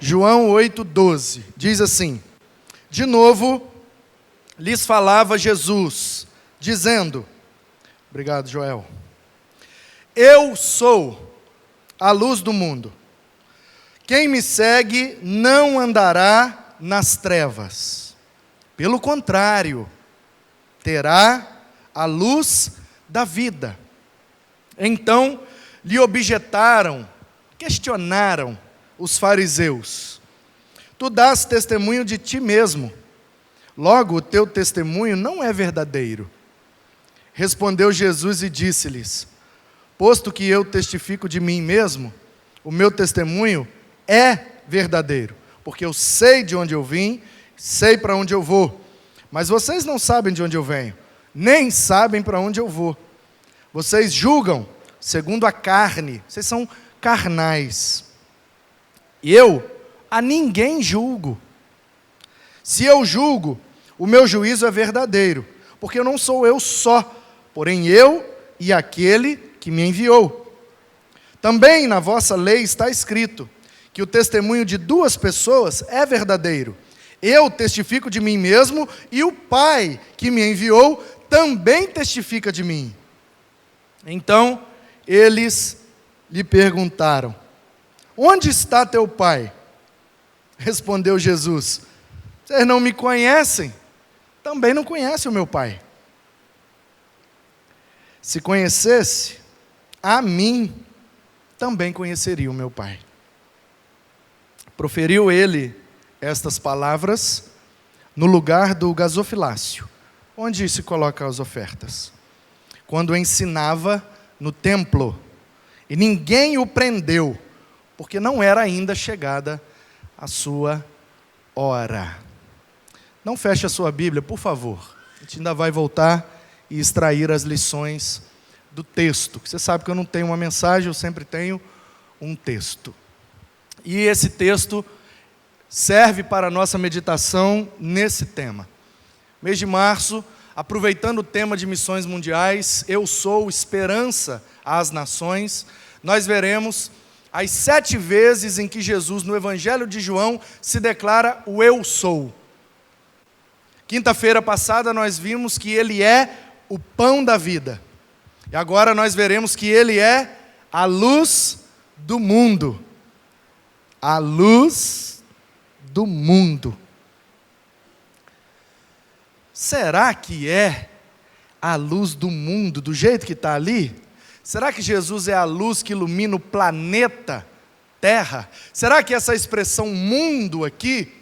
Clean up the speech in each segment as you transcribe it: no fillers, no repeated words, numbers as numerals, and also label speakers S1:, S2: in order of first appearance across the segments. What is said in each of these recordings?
S1: João 8,12, diz assim: de novo lhes falava Jesus, dizendo, obrigado Joel, eu sou a luz do mundo, quem me segue não andará nas trevas, pelo contrário, terá a luz da vida. Então lhe objetaram, questionaram os fariseus: tu dás testemunho de ti mesmo, logo o teu testemunho não é verdadeiro. Respondeu Jesus e disse-lhes: posto que eu testifico de mim mesmo, o meu testemunho é verdadeiro, porque eu sei de onde eu vim, sei para onde eu vou, mas vocês não sabem de onde eu venho, nem sabem para onde eu vou. Vocês julgam segundo a carne, vocês são carnais. Eu a ninguém julgo. Se eu julgo, o meu juízo é verdadeiro, porque não sou eu só, porém eu e aquele que me enviou. Também na vossa lei está escrito que o testemunho de duas pessoas é verdadeiro. Eu testifico de mim mesmo e o Pai que me enviou também testifica de mim. Então eles lhe perguntaram: onde está teu Pai? Respondeu Jesus: vocês não me conhecem, também não conhecem o meu Pai. Se conhecesse a mim, também conheceria o meu Pai. Proferiu ele estas palavras no lugar do gasofilácio, onde se colocam as ofertas, quando ensinava no templo, e ninguém o prendeu, porque não era ainda chegada a sua hora. Não feche a sua Bíblia, por favor. A gente ainda vai voltar e extrair as lições do texto. Você sabe que eu não tenho uma mensagem, eu sempre tenho um texto. E esse texto serve para a nossa meditação nesse tema. Mês de março, aproveitando o tema de missões mundiais, eu sou esperança às nações, nós veremos as 7 vezes em que Jesus, no Evangelho de João, se declara o eu sou. Quinta-feira passada nós vimos que ele é o pão da vida. E agora nós veremos que ele é a luz do mundo. A luz do mundo. Será que é a luz do mundo, do jeito que está ali? Será que Jesus é a luz que ilumina o planeta Terra? Será que essa expressão mundo aqui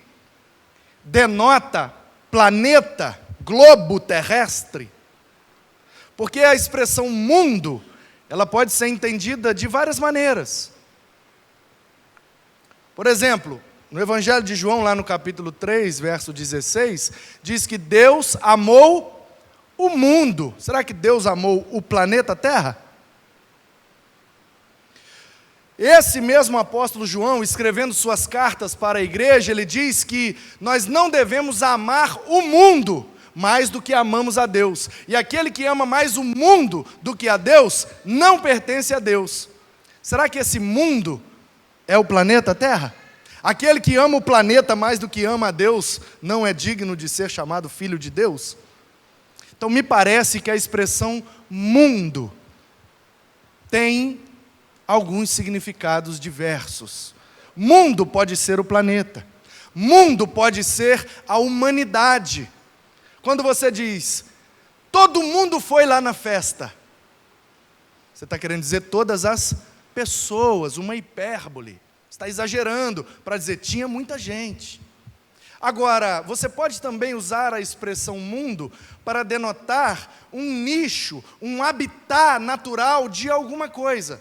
S1: denota planeta, globo terrestre? Porque a expressão mundo, ela pode ser entendida de várias maneiras. Por exemplo, no Evangelho de João, lá no capítulo 3, verso 16, diz que Deus amou o mundo. Será que Deus amou o planeta Terra? Esse mesmo apóstolo João, escrevendo suas cartas para a igreja, ele diz que nós não devemos amar o mundo mais do que amamos a Deus. E aquele que ama mais o mundo do que a Deus, não pertence a Deus. Será que esse mundo é o planeta Terra? Aquele que ama o planeta mais do que ama a Deus, não é digno de ser chamado filho de Deus? Então me parece que a expressão mundo tem alguns significados diversos. Mundo pode ser o planeta. Mundo pode ser a humanidade. Quando você diz, todo mundo foi lá na festa, você está querendo dizer todas as pessoas, uma hipérbole. Está exagerando para dizer, tinha muita gente. Agora, você pode também usar a expressão mundo para denotar um nicho, um habitat natural de alguma coisa.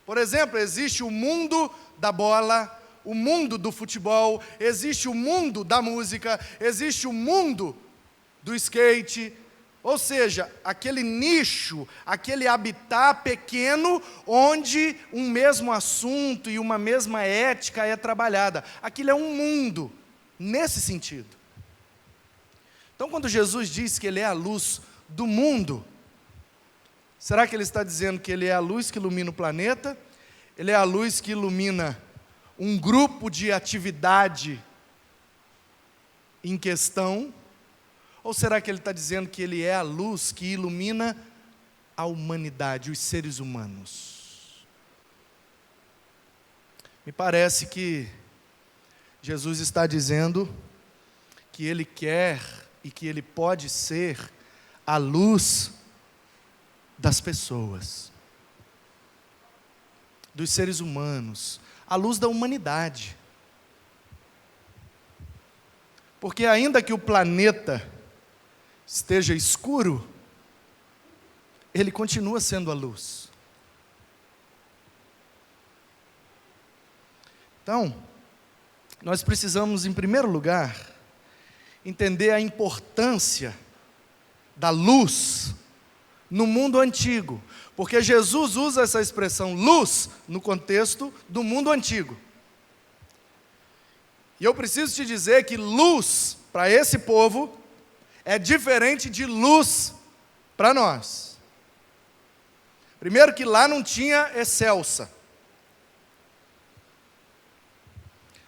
S1: Por exemplo, existe o mundo da bola, o mundo do futebol, existe o mundo da música, existe o mundo do skate, ou seja, aquele nicho, aquele habitat pequeno, onde um mesmo assunto e uma mesma ética é trabalhada. Aquilo é um mundo, nesse sentido. Então, quando Jesus diz que Ele é a luz do mundo, será que Ele está dizendo que Ele é a luz que ilumina o planeta? Ele é a luz que ilumina um grupo de atividade em questão? Ou será que Ele está dizendo que Ele é a luz que ilumina a humanidade, os seres humanos? Me parece que Jesus está dizendo que Ele quer e que Ele pode ser a luz das pessoas, dos seres humanos, a luz da humanidade. Porque ainda que o planeta esteja escuro, ele continua sendo a luz. Então, nós precisamos, em primeiro lugar, entender a importância da luz no mundo antigo, porque Jesus usa essa expressão luz no contexto do mundo antigo. E eu preciso te dizer que luz para esse povo é diferente de luz para nós. Primeiro que lá não tinha excelsa.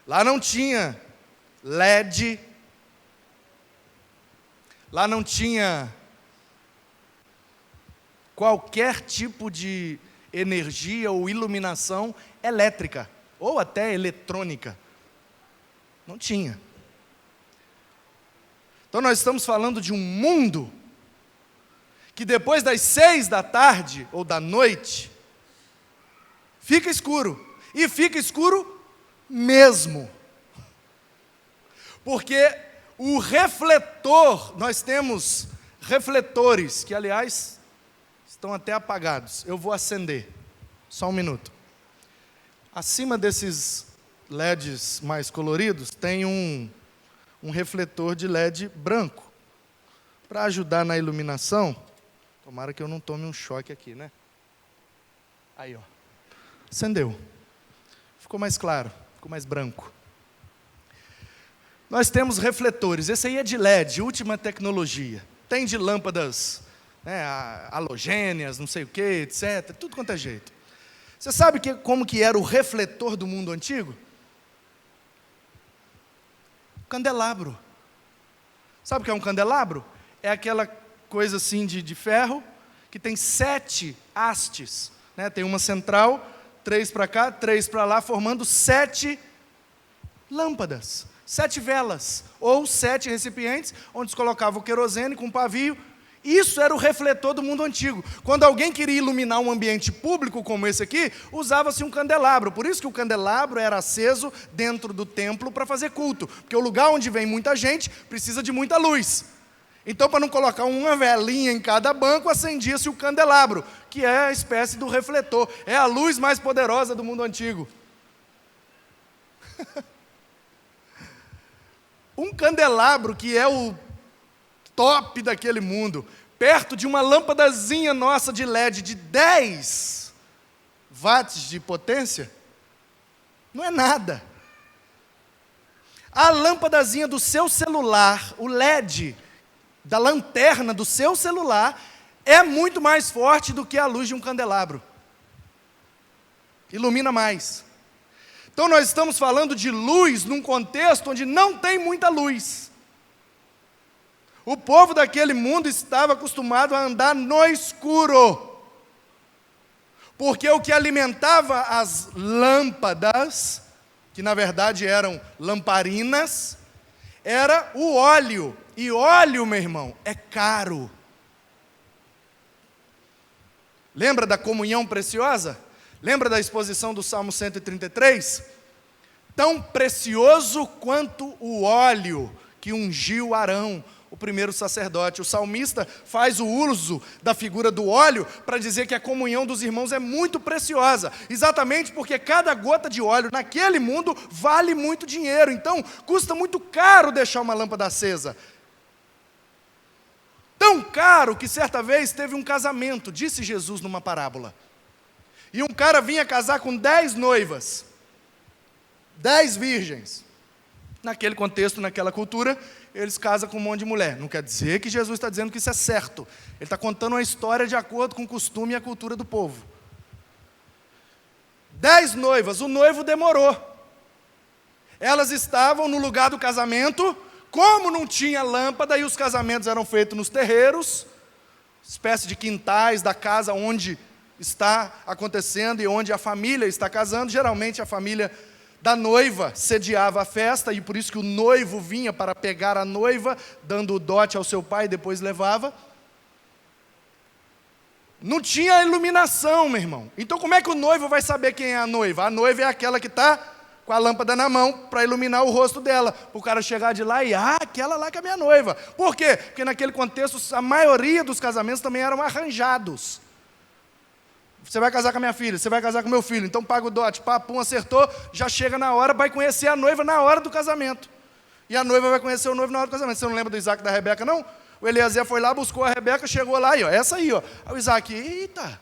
S1: Lá não tinha LED. Lá não tinha qualquer tipo de energia ou iluminação elétrica, ou até eletrônica. Não tinha. Então nós estamos falando de um mundo que depois das 6 da tarde ou da noite, fica escuro. E fica escuro mesmo. Porque o refletor, nós temos refletores, que aliás estão até apagados. Eu vou acender, só um minuto. Acima desses LEDs mais coloridos, tem um refletor de LED branco, para ajudar na iluminação. Tomara que eu não tome um choque aqui, né? Aí, ó. Acendeu. Ficou mais claro, ficou mais branco. Nós temos refletores, esse aí é de LED, última tecnologia. Tem de lâmpadas, né, halogêneas, não sei o que, etc. Tudo quanto é jeito. Você sabe como que era o refletor do mundo antigo? Candelabro. Sabe o que é um candelabro? É aquela coisa assim de ferro, que tem 7 hastes, né? Tem uma central, 3 para cá, 3 para lá, formando 7 lâmpadas, 7 velas, ou 7 recipientes, onde se colocava o querosene com pavio. Isso era o refletor do mundo antigo. Quando alguém queria iluminar um ambiente público como esse aqui, usava-se um candelabro. Por isso que o candelabro era aceso dentro do templo para fazer culto. Porque o lugar onde vem muita gente precisa de muita luz. Então, para não colocar uma velinha em cada banco, acendia-se o candelabro, que é a espécie do refletor. É a luz mais poderosa do mundo antigo. Um candelabro que é o top daquele mundo, perto de uma lâmpadazinha nossa de LED de 10 watts de potência, não é nada. A lâmpadazinha do seu celular, o LED da lanterna do seu celular, é muito mais forte do que a luz de um candelabro. Ilumina mais. Então nós estamos falando de luz num contexto onde não tem muita luz. O povo daquele mundo estava acostumado a andar no escuro, porque o que alimentava as lâmpadas, que na verdade eram lamparinas, era o óleo. E óleo, meu irmão, é caro. Lembra da comunhão preciosa? Lembra da exposição do Salmo 133? Tão precioso quanto o óleo que ungiu Arão, o primeiro sacerdote. O salmista faz o uso da figura do óleo para dizer que a comunhão dos irmãos é muito preciosa, exatamente porque cada gota de óleo naquele mundo vale muito dinheiro. Então, custa muito caro deixar uma lâmpada acesa. Tão caro que certa vez teve um casamento, disse Jesus numa parábola. E um cara vinha casar com 10 noivas, 10 virgens. Naquele contexto, naquela cultura, eles casam com um monte de mulher. Não quer dizer que Jesus está dizendo que isso é certo. Ele está contando uma história de acordo com o costume e a cultura do povo. 10 noivas, o noivo demorou. Elas estavam no lugar do casamento, como não tinha lâmpada e os casamentos eram feitos nos terreiros, espécie de quintais da casa onde está acontecendo e onde a família está casando. Geralmente a família da noiva sediava a festa, e por isso que o noivo vinha para pegar a noiva, dando o dote ao seu pai e depois levava. Não tinha iluminação, meu irmão. Então como é que o noivo vai saber quem é a noiva? A noiva é aquela que está com a lâmpada na mão para iluminar o rosto dela. Para o cara chegar de lá e, aquela lá que é a minha noiva. Por quê? Porque naquele contexto a maioria dos casamentos também eram arranjados. Você vai casar com a minha filha, você vai casar com meu filho, então paga o dote, papum, acertou, já chega na hora, vai conhecer a noiva na hora do casamento. E a noiva vai conhecer o noivo na hora do casamento. Você não lembra do Isaac e da Rebeca, não? O Eliezer foi lá, buscou a Rebeca, chegou lá e, essa aí, Aí o Isaac, eita.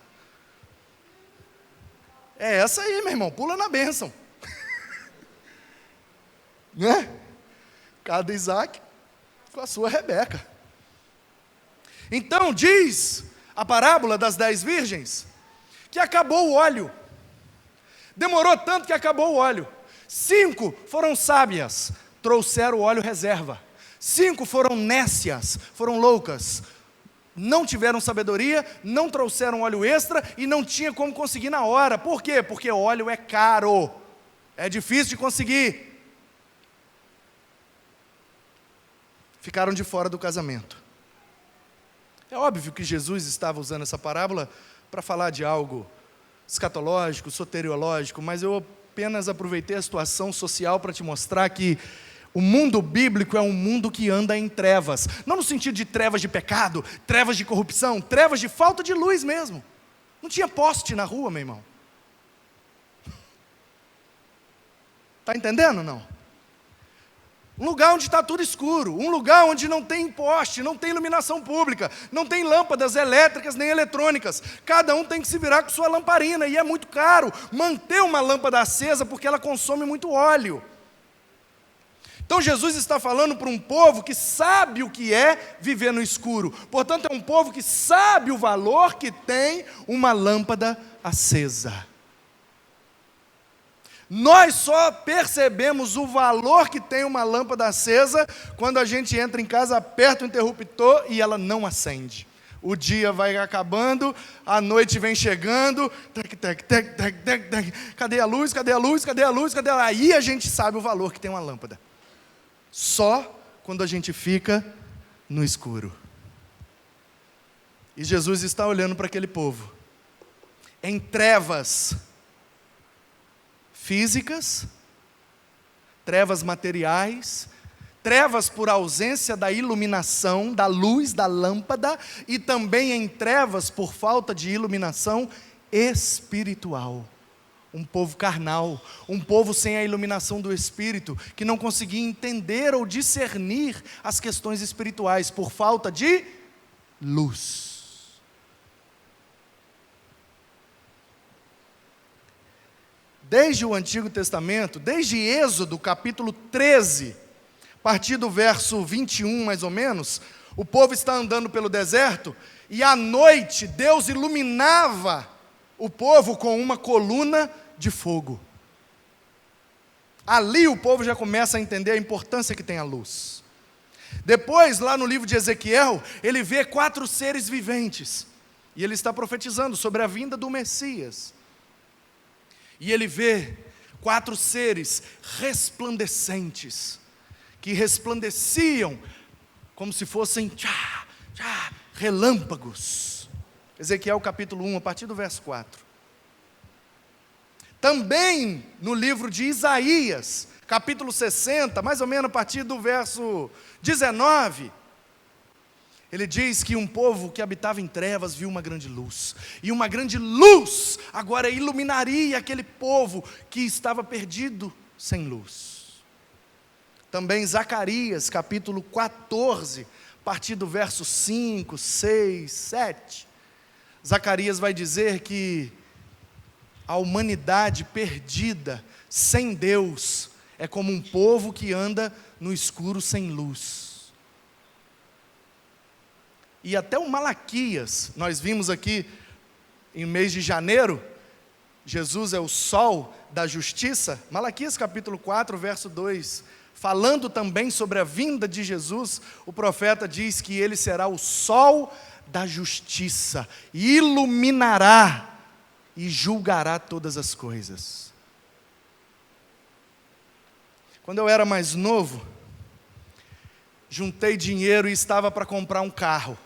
S1: É essa aí, meu irmão, pula na bênção. Né? Cada Isaac com a sua Rebeca. Então diz a parábola das 10 virgens, que acabou o óleo. Demorou tanto que acabou o óleo. 5 foram sábias, trouxeram o óleo reserva. 5 foram nécias, foram loucas, não tiveram sabedoria, não trouxeram óleo extra e não tinha como conseguir na hora. Por quê? Porque óleo é caro, é difícil de conseguir. Ficaram de fora do casamento. É óbvio que Jesus estava usando essa parábola para falar de algo escatológico, soteriológico, mas eu apenas aproveitei a situação social para te mostrar que o mundo bíblico é um mundo que anda em trevas, não no sentido de trevas de pecado, trevas de corrupção, trevas de falta de luz mesmo. Não tinha poste na rua, meu irmão. Está entendendo ou não? Um lugar onde está tudo escuro, um lugar onde não tem poste, não tem iluminação pública, não tem lâmpadas elétricas nem eletrônicas. Cada um tem que se virar com sua lamparina, e é muito caro manter uma lâmpada acesa porque ela consome muito óleo. Então Jesus está falando para um povo que sabe o que é viver no escuro. Portanto, é um povo que sabe o valor que tem uma lâmpada acesa. Nós só percebemos o valor que tem uma lâmpada acesa quando a gente entra em casa, aperta o interruptor e ela não acende. O dia vai acabando, a noite vem chegando, cadê a luz, cadê a luz, cadê a luz, cadê a luz? Aí a gente sabe o valor que tem uma lâmpada. Só quando a gente fica no escuro. E Jesus está olhando para aquele povo, em trevas físicas, trevas materiais, trevas por ausência da iluminação, da luz, da lâmpada, e também em trevas por falta de iluminação espiritual. Um povo carnal, um povo sem a iluminação do Espírito, que não conseguia entender ou discernir as questões espirituais por falta de luz. Desde o Antigo Testamento, desde Êxodo, capítulo 13, a partir do verso 21, mais ou menos, o povo está andando pelo deserto, e à noite Deus iluminava o povo com uma coluna de fogo. Ali o povo já começa a entender a importância que tem a luz. Depois, lá no livro de Ezequiel, ele vê 4 seres viventes, e ele está profetizando sobre a vinda do Messias. E ele vê 4 seres resplandecentes, que resplandeciam como se fossem relâmpagos. Ezequiel capítulo 1, a partir do verso 4. Também no livro de Isaías, capítulo 60, mais ou menos a partir do verso 19, ele diz que um povo que habitava em trevas viu uma grande luz, e uma grande luz agora iluminaria aquele povo que estava perdido sem luz. Também Zacarias, capítulo 14, a partir do verso 5, 6, 7, Zacarias vai dizer que a humanidade perdida, sem Deus, é como um povo que anda no escuro sem luz. E até o Malaquias, nós vimos aqui em mês de janeiro, Jesus é o sol da justiça. Malaquias capítulo 4, verso 2, falando também sobre a vinda de Jesus, o profeta diz que ele será o sol da justiça, iluminará e julgará todas as coisas. Quando eu era mais novo, juntei dinheiro e estava para comprar um carro.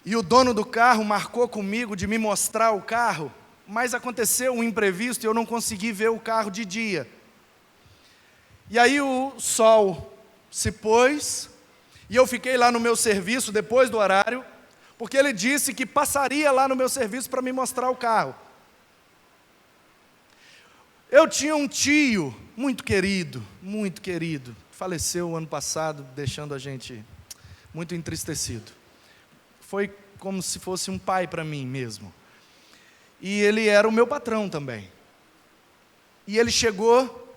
S1: E o dono do carro marcou comigo de me mostrar o carro, mas aconteceu um imprevisto e eu não consegui ver o carro de dia. E aí o sol se pôs, e eu fiquei lá no meu serviço depois do horário, porque ele disse que passaria lá no meu serviço para me mostrar o carro. Eu tinha um tio muito querido, faleceu ano passado, deixando a gente muito entristecido. Foi como se fosse um pai para mim mesmo. E ele era o meu patrão também. E ele chegou,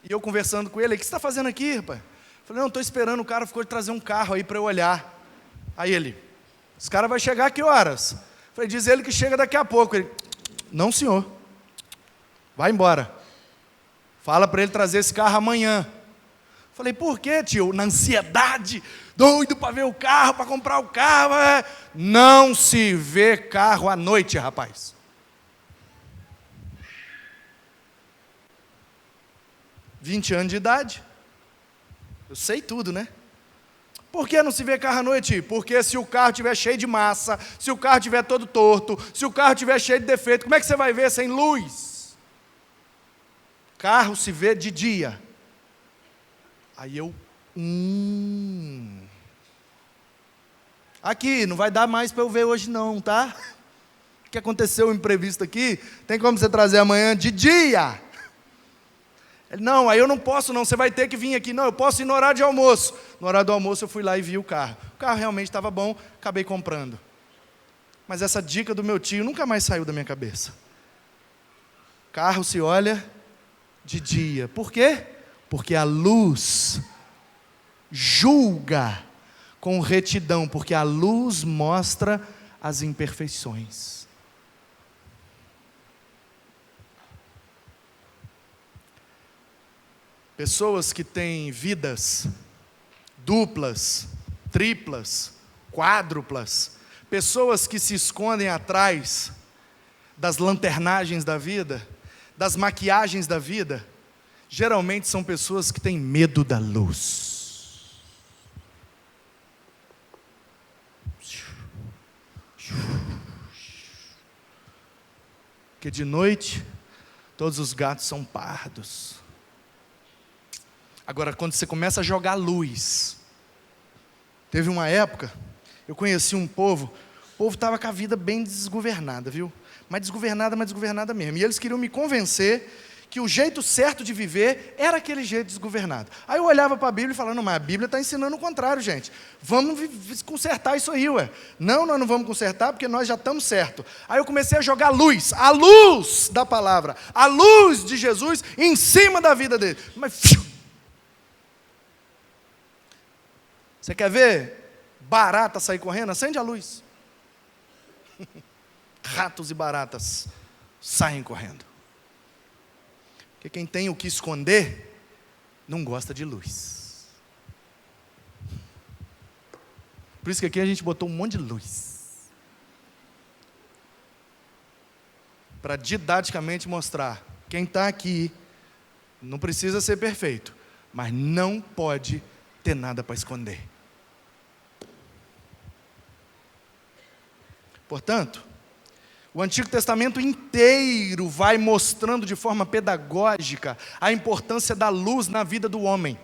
S1: e eu conversando com ele: o que você está fazendo aqui, rapaz? Eu falei: não, estou esperando, o cara ficou de trazer um carro aí para eu olhar. Aí ele: esse cara vai chegar a que horas? Eu falei: diz ele que chega daqui a pouco. Ele: não, senhor, vai embora. Fala para ele trazer esse carro amanhã. Falei: por quê, tio? Na ansiedade, doido para ver o carro, para comprar o carro. Não se vê carro à noite, rapaz. – 20 anos de idade. Eu sei tudo, né? Por que não se vê carro à noite? Porque se o carro estiver cheio de massa, se o carro estiver todo torto, se o carro estiver cheio de defeito, como é que você vai ver sem luz? Carro se vê de dia. Aí eu, aqui, não vai dar mais para eu ver hoje não, tá? O que aconteceu um imprevisto aqui, tem como você trazer amanhã de dia? Ele: não, aí eu não posso não, você vai ter que vir aqui. Não, eu posso ir no horário de almoço. No horário do almoço eu fui lá e vi o carro. O carro realmente estava bom, acabei comprando. Mas essa dica do meu tio nunca mais saiu da minha cabeça. Carro se olha de dia. Por quê? Porque a luz julga com retidão, porque a luz mostra as imperfeições. Pessoas que têm vidas duplas, triplas, quádruplas, pessoas que se escondem atrás das lanternagens da vida, das maquiagens da vida, geralmente são pessoas que têm medo da luz. Porque de noite, todos os gatos são pardos. Agora, quando você começa a jogar luz, teve uma época, eu conheci um povo, o povo estava com a vida bem desgovernada, viu? Mas desgovernada mesmo. E eles queriam me convencer que o jeito certo de viver era aquele jeito desgovernado. Aí eu olhava para a Bíblia e falava: não, mas a Bíblia está ensinando o contrário, gente. Vamos consertar isso aí, ué. Não, nós não vamos consertar porque nós já estamos certos. Aí eu comecei a jogar luz, a luz da palavra, a luz de Jesus em cima da vida dele. Mas, você quer ver barata sair correndo? Acende a luz. Ratos e baratas saem correndo. Porque quem tem o que esconder, não gosta de luz. Por isso que aqui a gente botou um monte de luz. Para didaticamente mostrar, quem está aqui, não precisa ser perfeito, mas não pode ter nada para esconder. Portanto, o Antigo Testamento inteiro vai mostrando de forma pedagógica a importância da luz na vida do homem,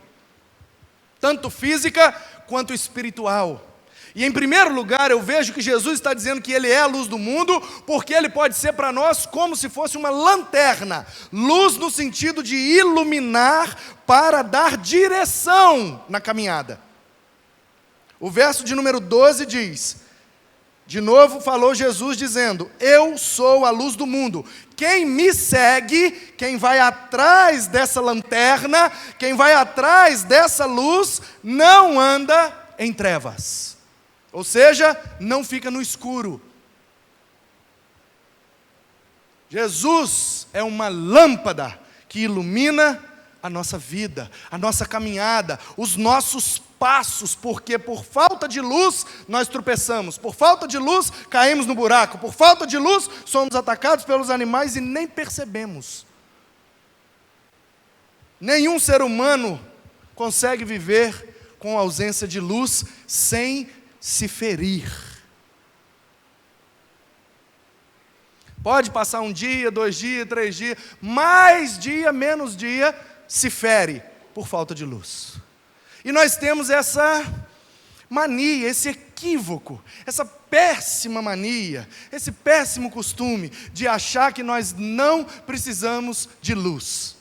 S1: tanto física quanto espiritual. E em primeiro lugar, eu vejo que Jesus está dizendo que Ele é a luz do mundo, porque Ele pode ser para nós como se fosse uma lanterna. Luz no sentido de iluminar para dar direção na caminhada. O verso de número 12 diz, de novo falou Jesus dizendo: eu sou a luz do mundo. Quem me segue, quem vai atrás dessa lanterna, quem vai atrás dessa luz, não anda em trevas. Ou seja, não fica no escuro. Jesus é uma lâmpada que ilumina a nossa vida, a nossa caminhada, os nossos passos, porque por falta de luz nós tropeçamos, por falta de luz caímos no buraco, por falta de luz somos atacados pelos animais e nem percebemos. Nenhum ser humano consegue viver com ausência de luz sem se ferir. Pode passar um dia, 2 dias, 3 dias, mais dia, menos dia, se fere por falta de luz. E nós temos essa mania, esse equívoco, essa péssima mania, esse péssimo costume de achar que nós não precisamos de luz.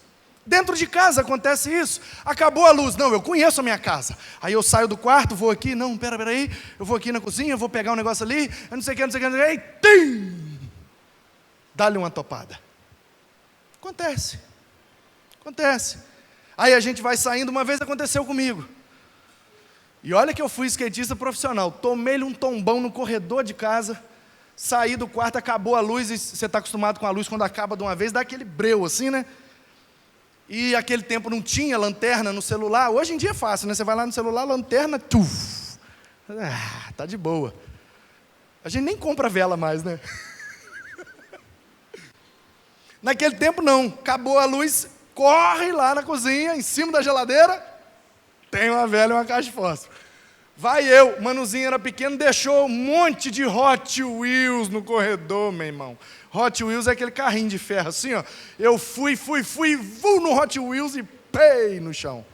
S1: Dentro de casa acontece isso. Acabou a luz. Não, eu conheço a minha casa. Aí eu saio do quarto, vou aqui. Não, peraí. Eu vou aqui na cozinha, eu vou pegar um negócio ali. Eu não sei o que, não sei o que. E tim! Dá-lhe uma topada. Acontece. Aí a gente vai saindo. Uma vez aconteceu comigo. E olha que eu fui skatista profissional. Tomei-lhe um tombão no corredor de casa. Saí do quarto, acabou a luz. E você está acostumado com a luz, quando acaba de uma vez, dá aquele breu assim, né? E aquele tempo não tinha lanterna no celular. Hoje em dia é fácil, né? Você vai lá no celular, lanterna, tá de boa. A gente nem compra vela mais, né? Naquele tempo não. Acabou a luz, corre lá na cozinha, em cima da geladeira, tem uma vela e uma caixa de fósforo. Vai eu, Manuzinho era pequeno, deixou um monte de Hot Wheels no corredor, meu irmão. Hot Wheels é aquele carrinho de ferro, assim, ó. Eu fui, vou no Hot Wheels e pei no chão.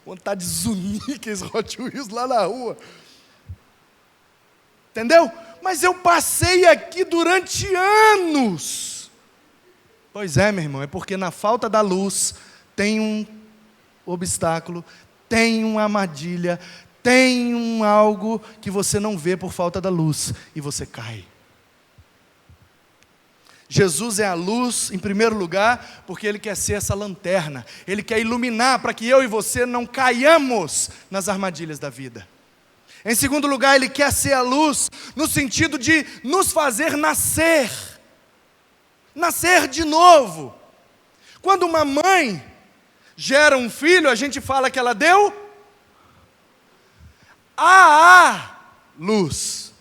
S1: Vontade de zunir aqueles Hot Wheels lá na rua. Entendeu? Mas eu passei aqui durante anos. Pois é, meu irmão, é porque na falta da luz tem um obstáculo, tem uma armadilha, tem algo que você não vê por falta da luz e você cai. Jesus é a luz, em primeiro lugar, porque Ele quer ser essa lanterna. Ele quer iluminar para que eu e você não caiamos nas armadilhas da vida. Em segundo lugar, Ele quer ser a luz no sentido de nos fazer nascer. Nascer de novo. Quando uma mãe gera um filho, a gente fala que ela deu a luz.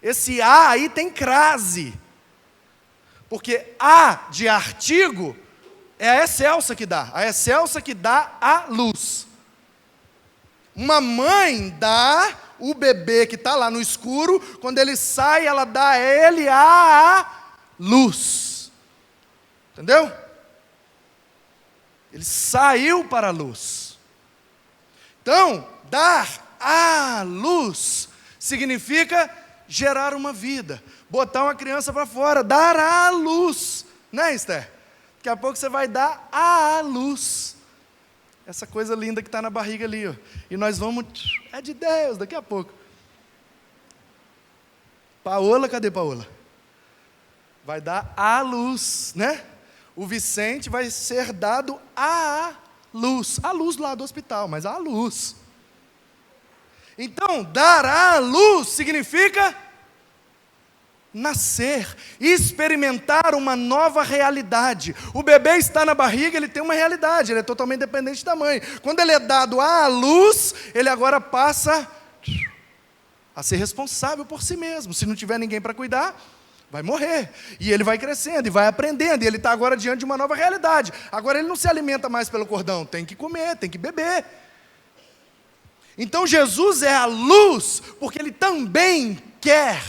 S1: Esse A aí tem crase. Porque A de artigo é a excelsa que dá. A excelsa que dá a luz. Uma mãe dá o bebê que está lá no escuro, quando ele sai, ela dá a ele a luz. Entendeu? Ele saiu para a luz. Então, dar a luz significa gerar uma vida, botar uma criança para fora, dar a luz, né, Esther? Daqui a pouco você vai dar a luz, essa coisa linda que está na barriga ali, ó. E nós vamos, é de Deus, daqui a pouco. Paola, cadê Paola? Vai dar a luz, né? O Vicente vai ser dado a luz lá do hospital, mas a luz. Então, dar a luz significa nascer, experimentar uma nova realidade. O bebê está na barriga, ele tem uma realidade, ele é totalmente dependente da mãe. Quando ele é dado à luz, ele agora passa a ser responsável por si mesmo. Se não tiver ninguém para cuidar, vai morrer. E ele vai crescendo e vai aprendendo, e ele está agora diante de uma nova realidade. Agora ele não se alimenta mais pelo cordão, tem que comer, tem que beber. Então Jesus é a luz, porque Ele também quer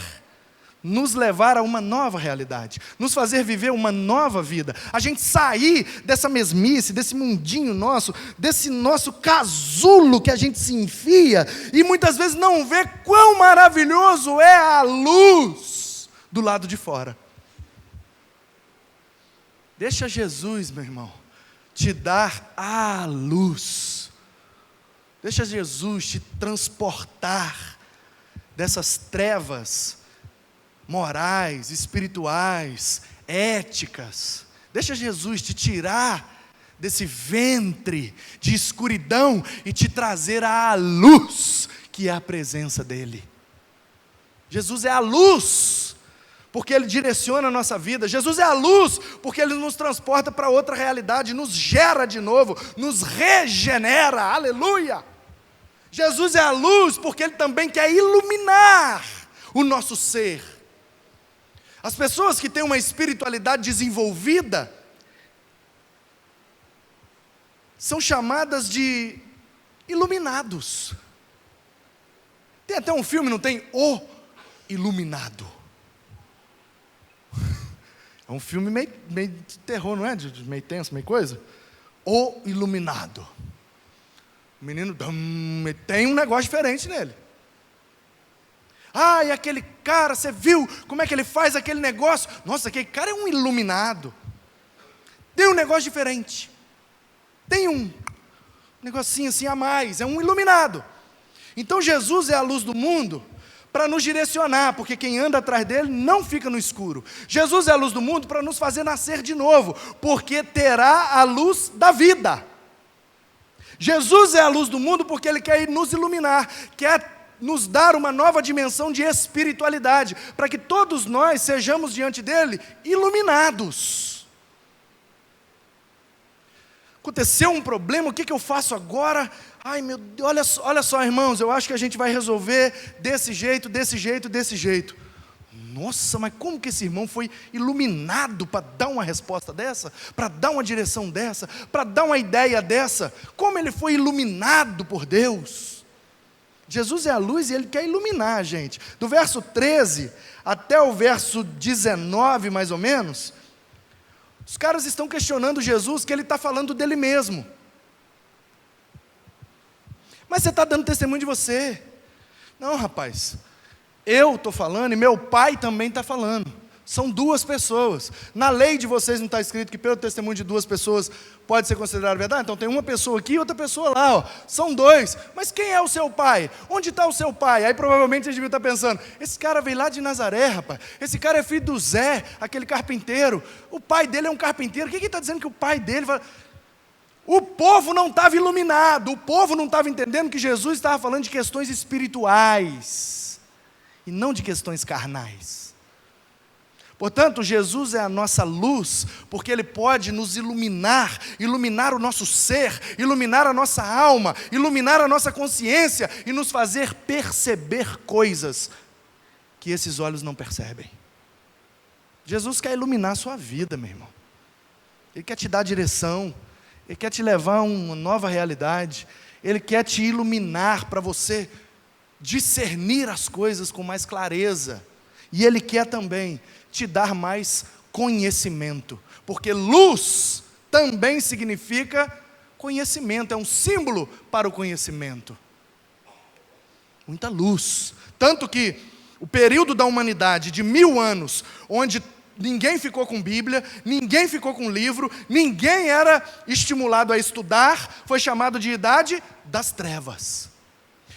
S1: nos levar a uma nova realidade, nos fazer viver uma nova vida, a gente sair dessa mesmice, desse mundinho nosso, desse nosso casulo que a gente se enfia, e muitas vezes não vê quão maravilhoso é a luz do lado de fora. Deixa Jesus, meu irmão, te dar a luz. Deixa Jesus te transportar dessas trevas morais, espirituais, éticas. Deixa Jesus te tirar desse ventre de escuridão e te trazer à luz, que é a presença dEle. Jesus é a luz, porque Ele direciona a nossa vida. Jesus é a luz, porque Ele nos transporta para outra realidade, nos gera de novo, nos regenera, aleluia. Jesus é a luz, porque Ele também quer iluminar o nosso ser. As pessoas que têm uma espiritualidade desenvolvida, são chamadas de iluminados. Tem até um filme, não tem? O Iluminado. É um filme meio de terror, não é? Meio tenso, meio coisa. O Iluminado. O menino tem um negócio diferente nele. E aquele cara, você viu como é que ele faz aquele negócio? Nossa, aquele cara é um iluminado. Tem um negócio diferente. Tem um negocinho assim a mais, é um iluminado. Então Jesus é a luz do mundo para nos direcionar, porque quem anda atrás dele não fica no escuro. Jesus é a luz do mundo para nos fazer nascer de novo, porque terá a luz da vida. Jesus é a luz do mundo porque Ele quer nos iluminar, quer nos dar uma nova dimensão de espiritualidade, para que todos nós sejamos diante dEle iluminados. Aconteceu um problema, o que eu faço agora? Ai meu Deus, olha só irmãos, eu acho que a gente vai resolver desse jeito, desse jeito, desse jeito. Nossa, mas como que esse irmão foi iluminado para dar uma resposta dessa? Para dar uma direção dessa? Para dar uma ideia dessa? Como ele foi iluminado por Deus? Jesus é a luz e Ele quer iluminar a gente. Do verso 13 até o verso 19 mais ou menos, os caras estão questionando Jesus, que Ele está falando dEle mesmo. Mas você está dando testemunho de você. Não, rapaz, eu estou falando e meu pai também está falando. São duas pessoas. Na lei de vocês não está escrito que pelo testemunho de duas pessoas pode ser considerado verdade? Então tem uma pessoa aqui e outra pessoa lá, ó. São dois. Mas quem é o seu pai? Onde está o seu pai? Aí provavelmente vocês deviam estar pensando, esse cara veio lá de Nazaré, rapaz. Esse cara é filho do Zé, aquele carpinteiro. O pai dele é um carpinteiro. O que ele está dizendo que o pai dele... O povo não estava iluminado. O povo não estava entendendo que Jesus estava falando de questões espirituais e não de questões carnais. Portanto, Jesus é a nossa luz, porque Ele pode nos iluminar, iluminar o nosso ser, iluminar a nossa alma, iluminar a nossa consciência e nos fazer perceber coisas que esses olhos não percebem. Jesus quer iluminar a sua vida, meu irmão. Ele quer te dar direção, Ele quer te levar a uma nova realidade, Ele quer te iluminar para você discernir as coisas com mais clareza, e Ele quer também te dar mais conhecimento, porque luz também significa conhecimento, é um símbolo para o conhecimento. Muita luz, tanto que o período da humanidade de 1000 anos, onde ninguém ficou com Bíblia, ninguém ficou com livro, ninguém era estimulado a estudar, foi chamado de Idade das Trevas.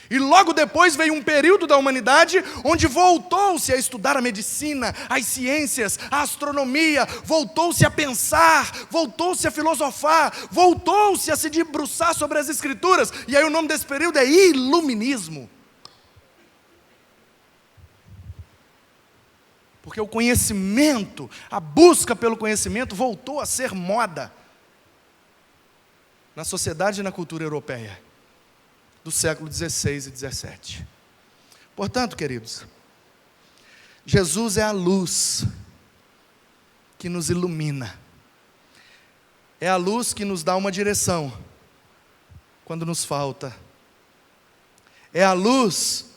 S1: E logo depois veio um período da humanidade onde voltou-se a estudar a medicina, as ciências, a astronomia, voltou-se a pensar, voltou-se a filosofar, voltou-se a se debruçar sobre as Escrituras, e aí o nome desse período é Iluminismo. Porque o conhecimento, a busca pelo conhecimento voltou a ser moda na sociedade e na cultura europeia do século 16 e 17. Portanto, queridos, Jesus é a luz que nos ilumina, é a luz que nos dá uma direção quando nos falta, é a luz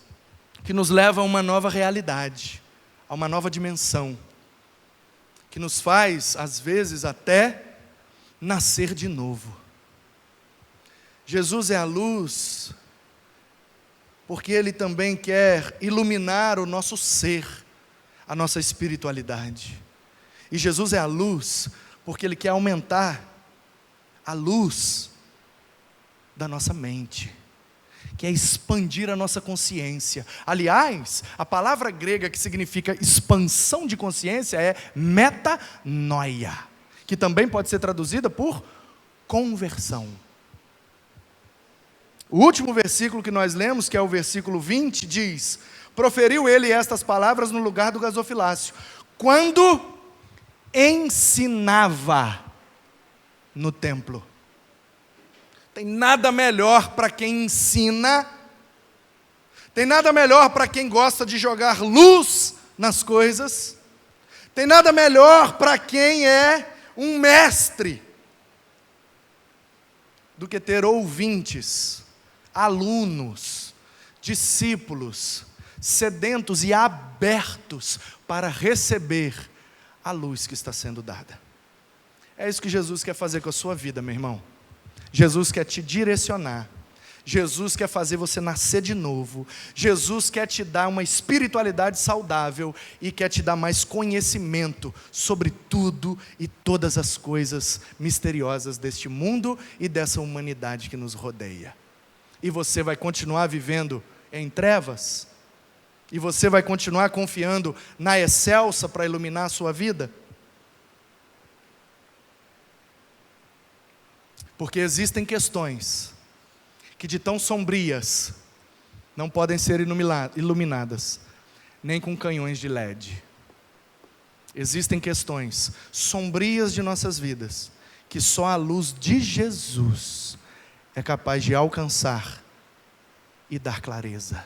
S1: que nos leva a uma nova realidade, a uma nova dimensão, que nos faz, às vezes, até nascer de novo. Jesus é a luz porque Ele também quer iluminar o nosso ser, a nossa espiritualidade. E Jesus é a luz porque Ele quer aumentar a luz da nossa mente, quer expandir a nossa consciência. Aliás, a palavra grega que significa expansão de consciência é metanoia, que também pode ser traduzida por conversão. O último versículo que nós lemos, que é o versículo 20, diz: proferiu ele estas palavras no lugar do gasofilácio, quando ensinava no templo. Tem nada melhor para quem ensina, tem nada melhor para quem gosta de jogar luz nas coisas, tem nada melhor para quem é um mestre, do que ter ouvintes, alunos, discípulos, sedentos e abertos para receber a luz que está sendo dada. É isso que Jesus quer fazer com a sua vida, meu irmão. Jesus quer te direcionar. Jesus quer fazer você nascer de novo. Jesus quer te dar uma espiritualidade saudável e quer te dar mais conhecimento sobre tudo e todas as coisas misteriosas deste mundo e dessa humanidade que nos rodeia. E você vai continuar vivendo em trevas? E você vai continuar confiando na excelsa para iluminar a sua vida? Porque existem questões que de tão sombrias não podem ser iluminadas, nem com canhões de LED. Existem questões sombrias de nossas vidas, que só a luz de Jesus é capaz de alcançar e dar clareza.